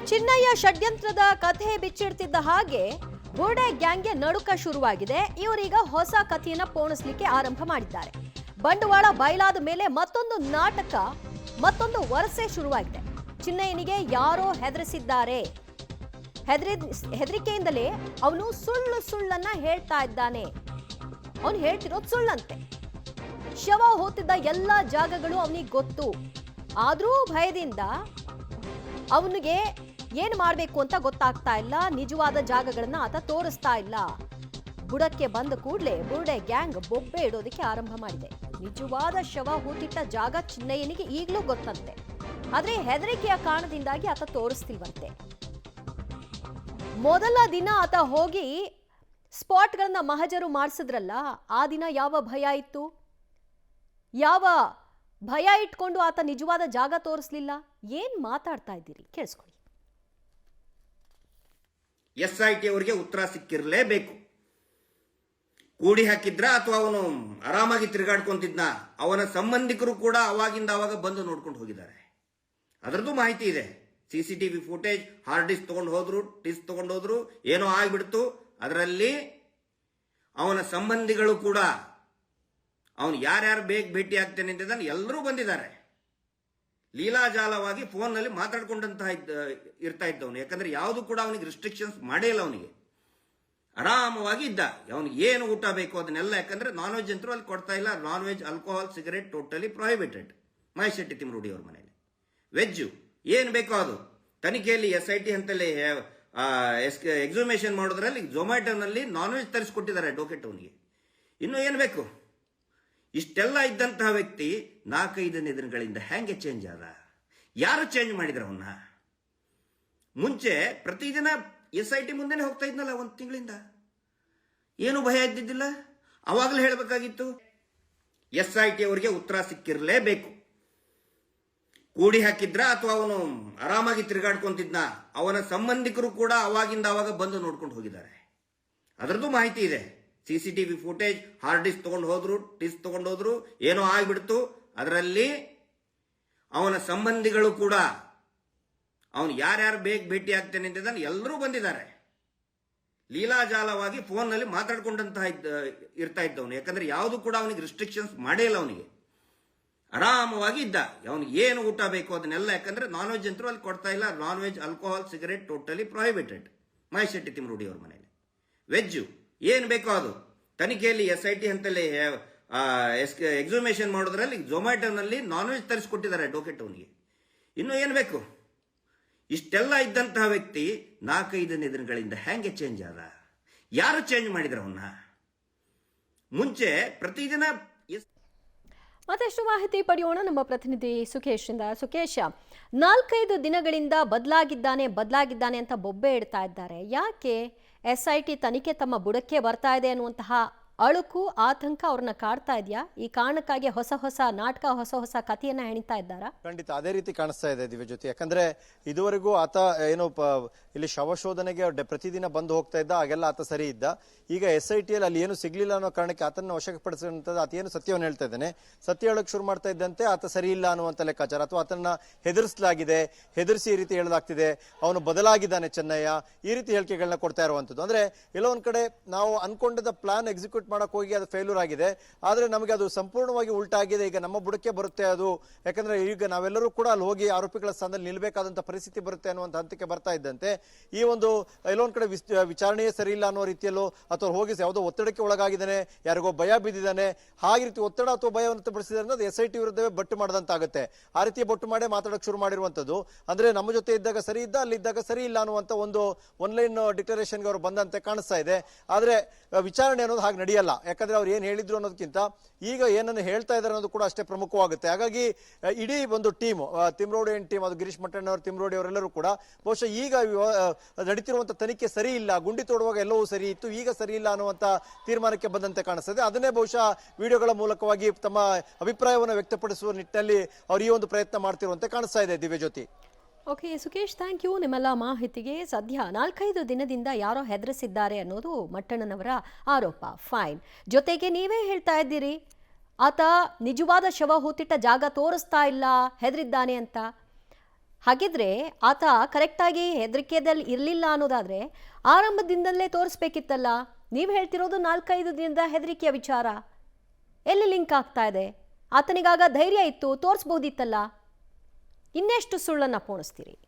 ಚಿನ್ನಯ್ಯ ಷಡ್ಯಂತ್ರದ ಕಥೆ ಬಿಚ್ಚಿಡ್ತಿದ್ದ ಹಾಗೆ ಬೋಡೆ ಗ್ಯಾಂಗ್ಗೆ ನಡುಕ ಶುರುವಾಗಿದೆ. ಇವರೀಗ ಹೊಸ ಕಥೆಯನ್ನ ಪೋಣಿಸ್ಲಿಕ್ಕೆ ಆರಂಭ ಮಾಡಿದ್ದಾರೆ. ಬಂಡವಾಳ ಬಯಲಾದ ಮೇಲೆ ಮತ್ತೊಂದು ನಾಟಕ, ಮತ್ತೊಂದು ವರಸೆ ಶುರುವಾಗಿದೆ. ಚಿನ್ನಯ್ಯನಿಗೆ ಯಾರೋ ಹೆದರಿಸಿದ್ದಾರೆ. ಹೆದರಿಕೆಯಿಂದಲೇ ಅವನು ಸುಳ್ಳನ್ನ ಹೇಳ್ತಾ ಇದ್ದಾನೆ. ಅವನು ಹೇಳ್ತಿರೋದು ಸುಳ್ಳಂತೆ. ಶವ ಹೋಗ್ತಿದ್ದ ಎಲ್ಲ ಜಾಗಗಳು ಅವನಿಗೆ ಗೊತ್ತು. ಆದ್ರೂ ಭಯದಿಂದ ಅವನಿಗೆ ಏನು ಮಾಡಬೇಕು ಅಂತ ಗೊತ್ತಾಗ್ತಾ ಇಲ್ಲ. ನಿಜವಾದ ಜಾಗಗಳನ್ನ ಆತ ತೋರಿಸ್ತಾ ಇಲ್ಲ. ಬುಡಕ್ಕೆ ಬಂದ ಕೂಡಲೇ ಬುರ್ಡೆ ಗ್ಯಾಂಗ್ ಬೊಬ್ಬೆ ಇಡೋದಕ್ಕೆ ಆರಂಭ ಮಾಡಿದೆ. ನಿಜವಾದ ಶವ ಹೂತಿಟ್ಟ ಜಾಗ ಚಿನ್ನಯ್ಯನಿಗೆ ಈಗಲೂ ಗೊತ್ತಂತೆ. ಆದ್ರೆ ಹೆದರಿಕೆಯ ಕಾರಣದಿಂದಾಗಿ ಆತ ತೋರಿಸ್ತಿಲ್ವಂತೆ. ಮೊದಲ ದಿನ ಆತ ಹೋಗಿ ಸ್ಪಾಟ್ಗಳನ್ನ ಮಹಜರು ಮಾಡಿಸಿದ್ರಲ್ಲ, ಆ ದಿನ ಯಾವ ಭಯ ಇತ್ತು? ಯಾವ ಭಯ ಇಟ್ಕೊಂಡು ಆತ ನಿಜವಾದ ಜಾಗ ತೋರಿಸ್ಲಿಲ್ಲ? ಏನ್ ಮಾತಾಡ್ತಾ ಇದ್ದೀರಿ ಕೇಳಿಸ್ಕೊಳ್ಳಿ. SIT ಅವರಿಗೆ ಉತ್ತರ ಸಿಕ್ಕಿರಲೇಬೇಕು. ಕೂಡಿ ಹಾಕಿದ್ರ ಅಥವಾ ಅವನು ಆರಾಮಾಗಿ ತಿರುಗಾಡ್ಕೊಂತಿದ್ನ? ಅವನ ಸಂಬಂಧಿಕರು ಕೂಡ ಅವಾಗಿಂದ ಅವಾಗ ಬಂದು ನೋಡ್ಕೊಂಡು ಹೋಗಿದ್ದಾರೆ. ಅದರದ್ದು ಮಾಹಿತಿ ಇದೆ. CCTV ಫುಟೇಜ್, ಹಾರ್ಡ್ ಡಿಸ್ಕ್ ತಗೊಂಡು ಹೋದ್ರು, ಡಿಸ್ಕ್ ತಗೊಂಡು ಹೋದ್ರು, ಏನೋ ಆಗ್ಬಿಡ್ತು. ಅದರಲ್ಲಿ ಅವನ ಸಂಬಂಧಿಗಳು ಕೂಡ, ಅವನು ಯಾರ್ಯಾರು ಬೇಗ ಭೇಟಿ ಆಗ್ತೇನೆ ಅಂತಿದ್ದಾನೆ ಎಲ್ಲರೂ ಬಂದಿದ್ದಾರೆ. ಲೀಲಾಜಾಲವಾಗಿ ಫೋನ್ನಲ್ಲಿ ಮಾತಾಡ್ಕೊಂಡಂತಹ ಇರ್ತಾ ಇದ್ದವನು. ಯಾಕಂದ್ರೆ ಯಾವುದು ಕೂಡ ಅವನಿಗೆ ರಿಸ್ಟ್ರಿಕ್ಷನ್ಸ್ ಮಾಡೇ ಇಲ್ಲ. ಅವನಿಗೆ ಆರಾಮವಾಗಿ ಇದ್ದ. ಅವನಿಗೆ ಏನು ಊಟ ಬೇಕು ಅದನ್ನೆಲ್ಲ, ಯಾಕಂದ್ರೆ ನಾನ್ ವೆಜ್ ಅಂತೂ ಅಲ್ಲಿ ಕೊಡ್ತಾ ಇಲ್ಲ. Non veg, alcohol, cigarette totally prohibited Mahesh Shetty Thimmarodi ಅವ್ರ ಮನೆಯಲ್ಲಿ. ವೆಜ್ಜು ಏನು ಬೇಕೋ ಅದು. ತನಿಖೆಯಲ್ಲಿ SIT ಅಂತಲೇ ಎಕ್ಸುಮೇಷನ್ ಮಾಡೋದ್ರಲ್ಲಿ ಝೊಮ್ಯಾಟೋನಲ್ಲಿ ನಾನ್ ವೆಜ್ ತರಿಸ್ಕೊಟ್ಟಿದ್ದಾರೆ ಅಡ್ವೊಕೇಟ್ ಅವನಿಗೆ. ಇನ್ನು ಏನು ಬೇಕು? ಇಷ್ಟೆಲ್ಲ ಇದ್ದಂತಹ ವ್ಯಕ್ತಿ 4-5 ದಿನಗಳಿಂದ ಹೆಂಗೆ ಚೇಂಜ್ ಆದ? ಯಾರು ಚೇಂಜ್ ಮಾಡಿದ್ರ ಅವನ್ನ? ಮುಂಚೆ ಪ್ರತಿದಿನ SIT ಮುಂದೆನೆ ಹೋಗ್ತಾ ಇದ್ನಲ್ಲ 1 ತಿಂಗಳಿಂದ. ಏನು ಭಯ ಇದ್ದಿದ್ದಿಲ್ಲ. ಅವಾಗಲೇ ಹೇಳಬೇಕಾಗಿತ್ತು. SIT ಅವರಿಗೆ ಉತ್ತರ ಸಿಕ್ಕಿರಲೇಬೇಕು. ಕೂಡಿ ಹಾಕಿದ್ರ ಅಥವಾ ಅವನು ಆರಾಮಾಗಿ ತಿರುಗಾಡ್ಕೊಂತಿದ್ನ? ಅವನ ಸಂಬಂಧಿಕರು ಕೂಡ ಅವಾಗಿಂದ ಅವಾಗ ಬಂದು ನೋಡ್ಕೊಂಡು ಹೋಗಿದ್ದಾರೆ. ಅದರದ್ದು ಮಾಹಿತಿ ಇದೆ. CCTV ಫುಟೇಜ್, ಹಾರ್ಡ್ ಡಿಸ್ಕ್ ತಗೊಂಡು ಹೋದ್ರು, ಡಿಸ್ಕ್ ತಗೊಂಡು ಹೋದ್ರು, ಏನೋ ಆಗ್ಬಿಡ್ತು. ಅದರಲ್ಲಿ ಅವನ ಸಂಬಂಧಿಗಳು ಕೂಡ, ಅವನು ಯಾರ್ಯಾರು ಬೇಗ ಭೇಟಿ ಆಗ್ತೇನೆ ಅಂತಿದ್ದಾನೆ ಎಲ್ಲರೂ ಬಂದಿದ್ದಾರೆ. ಲೀಲಾಜಾಲವಾಗಿ ಫೋನ್ನಲ್ಲಿ ಮಾತಾಡ್ಕೊಂಡಂತಹ ಇರ್ತಾ ಇದ್ದವನು. ಯಾಕಂದ್ರೆ ಯಾವುದು ಕೂಡ ಅವನಿಗೆ ರಿಸ್ಟ್ರಿಕ್ಷನ್ಸ್ ಮಾಡೇ ಇಲ್ಲ. ಅವನಿಗೆ ಆರಾಮವಾಗಿ ಇದ್ದ. ಅವನಿಗೆ ಏನು ಊಟ ಬೇಕು ಅದನ್ನೆಲ್ಲ, ಯಾಕಂದ್ರೆ ನಾನ್ ವೆಜ್ ಅಂತೂ ಅಲ್ಲಿ ಕೊಡ್ತಾ ಇಲ್ಲ. Non veg, alcohol, cigarette totally prohibited Mahesh Shetty Thimmarodi ಅವ್ರ ಮನೆಯಲ್ಲಿ. ವೆಜ್ಜು ಏನು ಬೇಕೋ ಅದು. ತನಿಖೆಯಲ್ಲಿ SIT ಅಂತಲೇ ಎಕ್ಸುಮೇಷನ್ ಮಾಡೋದ್ರಲ್ಲಿ ಝೊಮ್ಯಾಟೋನಲ್ಲಿ ನಾನ್ ವೆಜ್ ತರಿಸ್ಕೊಟ್ಟಿದ್ದಾರೆ ಅಡ್ವೊಕೇಟ್ ಅವನಿಗೆ. ಇನ್ನು ಏನು ಬೇಕು? ಇಷ್ಟೆಲ್ಲ ಇದ್ದಂತಹ ವ್ಯಕ್ತಿ 4-5 ದಿನಗಳಿಂದ ಹೆಂಗೆ ಚೇಂಜ್ ಆದ? ಯಾರು ಚೇಂಜ್ ಮಾಡಿದ್ರ ಅವನ್ನ? ಮುಂಚೆ ಪ್ರತಿದಿನ ಮತ್ತಷ್ಟು ಮಾಹಿತಿ ಪಡೆಯೋಣ ನಮ್ಮ ಪ್ರತಿನಿಧಿ ಸುಖೇಶ್ ಇಂದ. ಸುಖೇಶ್, 4-5 ದಿನಗಳಿಂದ ಬದಲಾಗಿದ್ದಾನೆ ಅಂತ ಬೊಬ್ಬೆ ಇಡ್ತಾ ಇದ್ದಾರೆ. ಯಾಕೆ SIT ತನಿಖೆ ತಮ್ಮ ಬುಡಕ್ಕೆ ಬರ್ತಾ ಇದೆ ಅನ್ನುವಂತಹ ಅಳುಕು, ಆತಂಕ ಅವ್ರನ್ನ ಕಾಡ್ತಾ ಇದೆಯಾ? ಈ ಕಾರಣಕ್ಕಾಗಿ ಹೊಸ ನಾಟಕ, ಹೊಸ ಕಥೆಯನ್ನ ಹೆಣಿತಾ ಇದ್ದಾರಾ? ಖಂಡಿತ ಅದೇ ರೀತಿ ಕಾಣಿಸ್ತಾ ಇದೆ ದಿವ್ಯ ಜ್ಯೋತಿ. ಯಾಕಂದ್ರೆ ಇದುವರೆಗೂ ಆತ ಏನು ಇಲ್ಲಿ ಶವಶೋಧನೆಗೆ ಪ್ರತಿದಿನ ಬಂದು ಹೋಗ್ತಾ ಇದ್ದ, ಹಾಗೆಲ್ಲ ಆತ ಸರಿ ಇದ್ದ. ಈಗ SIT ಅಲ್ಲಿ ಏನು ಸಿಗ್ಲಿಲ್ಲ ಅನ್ನೋ ಕಾರಣಕ್ಕೆ ಆತನ ವಶಪಡಿಸಿದಂಥದ್ದು. ಆತ ಏನು ಸತ್ಯವನ್ನು ಹೇಳ್ತಾ ಇದ್ದಾನೆ, ಸತ್ಯ ಹೇಳಕ್ ಶುರು ಮಾಡ್ತಾ ಇದ್ದಂತೆ ಆತ ಸರಿ ಇಲ್ಲ ಅನ್ನುವಂಥ ಲೆಕ್ಕಾಚಾರ, ಅಥವಾ ಆತನ ಹೆದರಿಸಲಾಗಿದೆ, ಹೆದರಿಸಿ ಈ ರೀತಿ ಹೇಳಲಾಗ್ತಿದೆ, ಅವನು ಬದಲಾಗಿದ್ದಾನೆ ಚೆನ್ನಯ್ಯ, ಈ ರೀತಿ ಹೇಳಿಕೆಗಳನ್ನ ಕೊಡ್ತಾ ಇರುವಂಥದ್ದು. ಅಂದ್ರೆ ಎಲ್ಲೋ ಒಂದ್ ಕಡೆ ನಾವು ಅನ್ಕೊಂಡಿದ್ದ ಪ್ಲಾನ್ ಎಕ್ಸಿಕ್ಯೂಟ್ ಮಾಡಕ್ ಹೋಗಿ ಅದು ಫೇಲ್ಯೂರ್ ಆಗಿದೆ. ಆದ್ರೆ ನಮಗೆ ಅದು ಸಂಪೂರ್ಣವಾಗಿ ಉಲ್ಟಾಗಿದೆ. ಈಗ ನಮ್ಮ ಬುಡಕ್ಕೆ ಬರುತ್ತೆ ಅದು. ಯಾಕಂದ್ರೆ ಈಗ ನಾವೆಲ್ಲರೂ ಕೂಡ ಅಲ್ಲಿ ಹೋಗಿ ಆರೋಪಿಗಳ ಸ್ಥಾನದಲ್ಲಿ ನಿಲ್ಬೇಕಾದಂತ ಪರಿಸ್ಥಿತಿ ಬರುತ್ತೆ ಅನ್ನುವಂಥ ಹಂತಕ್ಕೆ ಬರ್ತಾ ಇದ್ದಂತೆ ಈ ಒಂದು ಎಲ್ಲೊಂದ್ ಕಡೆ ವಿಚಾರಣೆಯೇ ಸರಿ ಇಲ್ಲ ಅನ್ನೋ ರೀತಿಯಲ್ಲೂ, ಅಥವಾ ಹೋಗಿ ಯಾವುದೋ ಒತ್ತಡಕ್ಕೆ ಒಳಗಾಗಿದ್ದಾನೆ, ಯಾರಿಗೋ ಭಯ ಬಿದ್ದಿದ್ದಾನೆ, ಹಾಗೆ ರೀತಿ ಒತ್ತಡ ಅಥವಾ ಭಯವನ್ನು ಪಡಿಸಿದ್ರೆ ಅದು SIT ವಿರುದ್ಧವೇ ಬಟ್ಟು ಮಾಡದಂತಾಗುತ್ತೆ. ಆ ರೀತಿ ಬೊಟ್ಟು ಮಾಡೇ ಮಾತಾಡಕ್ ಶುರು ಮಾಡಿರುವಂತದ್ದು. ಅಂದ್ರೆ ನಮ್ಮ ಜೊತೆ ಇದ್ದಾಗ ಸರಿ ಇದ್ದ, ಅಲ್ಲಿ ಇದ್ದಾಗ ಸರಿ ಇಲ್ಲ ಅನ್ನುವಂತ ಒಂದು ಒನ್ಲೈನ್ ಡಿಕ್ಲರೇಷನ್ಗೆ ಅವರು ಬಂದಂತೆ ಕಾಣಿಸ್ತಾ ಇದೆ. ಆದ್ರೆ ವಿಚಾರಣೆ ಅನ್ನೋದು ಹಾಗೆ ನಡೆಯಲ್ಲ. ಯಾಕಂದ್ರೆ ಅವ್ರು ಏನ್ ಹೇಳಿದ್ರು ಅನ್ನೋದಕ್ಕಿಂತ ಈಗ ಏನನ್ನು ಹೇಳ್ತಾ ಇದ್ದಾರೆ ಅನ್ನೋದು ಕೂಡ ಅಷ್ಟೇ ಪ್ರಮುಖವಾಗುತ್ತೆ. ಹಾಗಾಗಿ ಇಡೀ ಒಂದು ಟೀಮ್, ತಿಮ್ರೋಡಿ ಟೀಮ್, ಅದು ಗಿರೀಶ್ ಮಟ್ಟಣ್ಣವರು, ತಿಮ್ರೋಡಿ ಅವರೆಲ್ಲರೂ ಕೂಡ ಬಹುಶಃ ಈಗ ನಡೀತಿರುವಂತ ತನಿಖೆ ಸರಿ ಇಲ್ಲ, ಗುಂಡಿ ತೋಡುವಾಗ ಎಲ್ಲವೂ ಸರಿ ಇತ್ತು, ಈಗ ಸರಿ ಇಲ್ಲ ಅನ್ನುವಂತ ತೀರ್ಮಾನಕ್ಕೆ ಬಂದಂತೆ ಕಾಣಿಸ್ತದೆ. ಅದನ್ನೇ ಬಹುಶಃ ವಿಡಿಯೋಗಳ ಮೂಲಕವಾಗಿ ತಮ್ಮ ಅಭಿಪ್ರಾಯವನ್ನು ವ್ಯಕ್ತಪಡಿಸುವ ನಿಟ್ಟಿನಲ್ಲಿ ಅವರು ಈ ಒಂದು ಪ್ರಯತ್ನ ಮಾಡ್ತಿರುವಂತೆ ಕಾಣಿಸ್ತಾ ಇದೆ. Divyajyoti. Okay Sukesh, thank you ನಿಮ್ಮೆಲ್ಲ ಮಾಹಿತಿಗೆ. ಸದ್ಯ 4-5 ದಿನದಿಂದ ಯಾರೋ ಹೆದರಿಸಿದ್ದಾರೆ ಅನ್ನೋದು ಮಟ್ಟಣ್ಣನವರ ಆರೋಪ. ಫೈನ್. ಜೊತೆಗೆ ನೀವೇ ಹೇಳ್ತಾ ಇದ್ದೀರಿ ಆತ ನಿಜವಾದ ಶವ ಹೂತಿಟ್ಟ ಜಾಗ ತೋರಿಸ್ತಾ ಇಲ್ಲ, ಹೆದರಿದ್ದಾನೆ ಅಂತ. ಹಾಗಿದ್ರೆ ಆತ ಕರೆಕ್ಟಾಗಿ ಹೆದರಿಕೆದಲ್ಲಿ ಇರಲಿಲ್ಲ ಅನ್ನೋದಾದ್ರೆ ಆರಂಭದಿಂದಲೇ ತೋರಿಸ್ಬೇಕಿತ್ತಲ್ಲ. ನೀವು ಹೇಳ್ತಿರೋದು 4-5 ದಿನದ ಹೆದರಿಕೆಯ ವಿಚಾರ. ಎಲ್ಲಿ ಲಿಂಕ್ ಆಗ್ತಾ ಇದೆ? ಆತನಿಗಾಗ ಧೈರ್ಯ ಇತ್ತು, ತೋರಿಸ್ಬೋದಿತ್ತಲ್ಲ. ಇನ್ನೆಷ್ಟು ಸುಳ್ಳನ್ನು ಪೋಣಿಸ್ತೀರಿ?